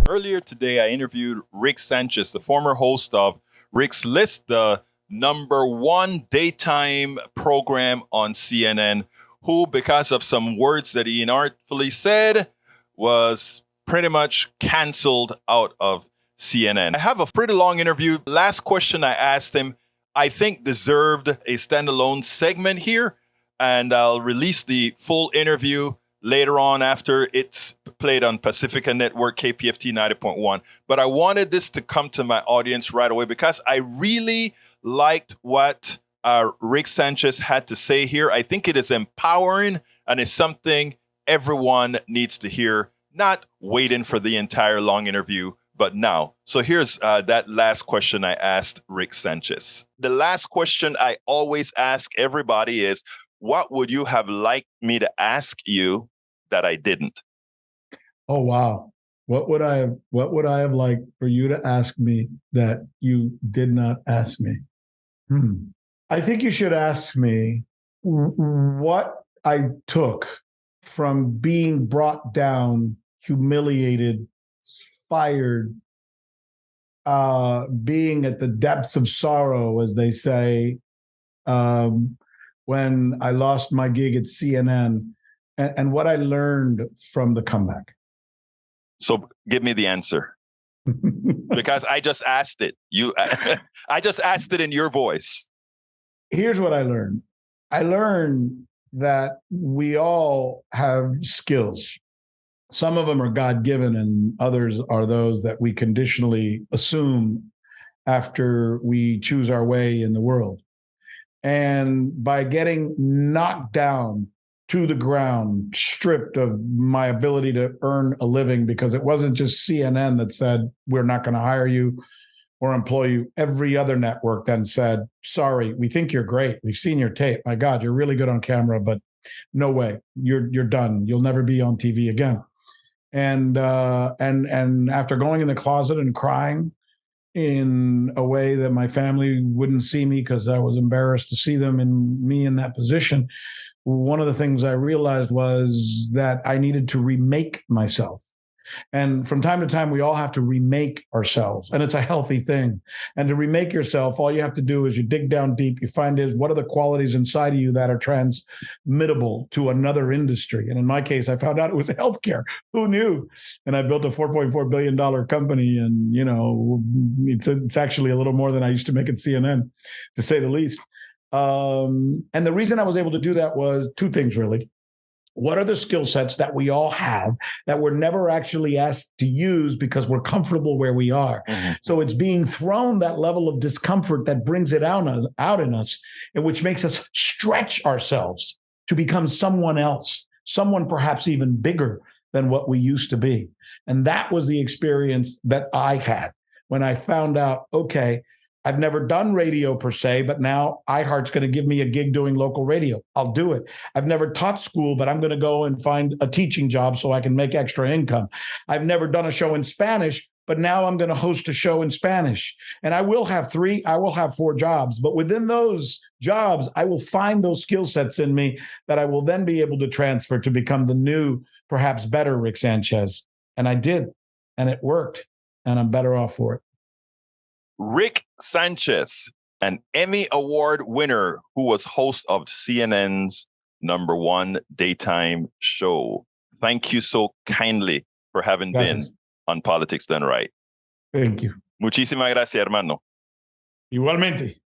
Earlier today, I interviewed Rick Sanchez, the former host of Rick's List, the #1 daytime program on CNN, who, because of some words that he inartfully said, was pretty much canceled out of CNN. I have a pretty long interview. Last question I asked him, I think deserved a standalone segment here, and I'll release the full interview later on after it's played on Pacifica Network, KPFT 90.1. But I wanted this to come to my audience right away because I really liked what Rick Sanchez had to say here. I think it is empowering and it's something everyone needs to hear, not waiting for the entire long interview, but now. So here's that last question I asked Rick Sanchez. The last question I always ask everybody is, what would you have liked me to ask you that I didn't? Oh, wow. What would I have liked for you to ask me that you did not ask me? I think you should ask me what I took from being brought down, humiliated, fired, being at the depths of sorrow, as they say, when I lost my gig at CNN, and what I learned from the comeback. So give me the answer. Because I just asked it. I just asked it in your voice. Here's what I learned. I learned that we all have skills. Some of them are God-given and others are those that we conditionally assume after we choose our way in the world. And by getting knocked down to the ground, stripped of my ability to earn a living, because it wasn't just CNN that said, we're not going to hire you or employ you. Every other network then said, sorry, we think you're great. We've seen your tape. My God, you're really good on camera, but no way, you're done. You'll never be on TV again. And after going in the closet and crying in a way that my family wouldn't see me because I was embarrassed to see them and me in that position, one of the things I realized was that I needed to remake myself. And from time to time, we all have to remake ourselves, and it's a healthy thing. And to remake yourself, all you have to do is you dig down deep, you find is what are the qualities inside of you that are transmittable to another industry. And in my case, I found out it was healthcare. Who knew? And I built a $4.4 billion company, and it's actually a little more than I used to make at CNN, to say the least. And the reason I was able to do that was two things, really. What are the skill sets that we all have that we're never actually asked to use because we're comfortable where we are? Mm-hmm. So it's being thrown that level of discomfort that brings it out in us, and which makes us stretch ourselves to become someone else, someone perhaps even bigger than what we used to be. And that was the experience that I had when I found out, okay, I've never done radio per se, but now iHeart's going to give me a gig doing local radio. I'll do it. I've never taught school, but I'm going to go and find a teaching job so I can make extra income. I've never done a show in Spanish, but now I'm going to host a show in Spanish. And I will have 4 jobs, but within those jobs, I will find those skill sets in me that I will then be able to transfer to become the new, perhaps better Rick Sanchez. And I did, and it worked, and I'm better off for it. Rick Sanchez, an Emmy Award winner who was host of CNN's #1 daytime show. Thank you so kindly for having been on Politics Done Right. Thank you. Muchísimas gracias, hermano. Igualmente.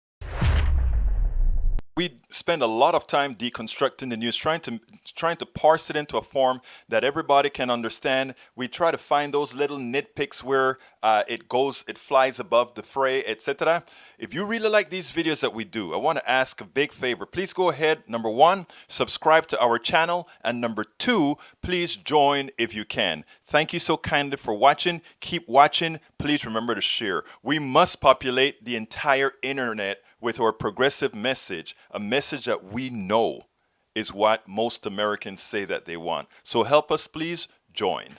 We spend a lot of time deconstructing the news, trying to parse it into a form that everybody can understand. We try to find those little nitpicks where it flies above the fray, etc. If you really like these videos that we do, I want to ask a big favor. Please go ahead, #1, subscribe to our channel, and #2, please join if you can. Thank you so kindly for watching. Keep watching. Please remember to share. We must populate the entire internet with our progressive message, a message that we know is what most Americans say that they want. So help us, please join.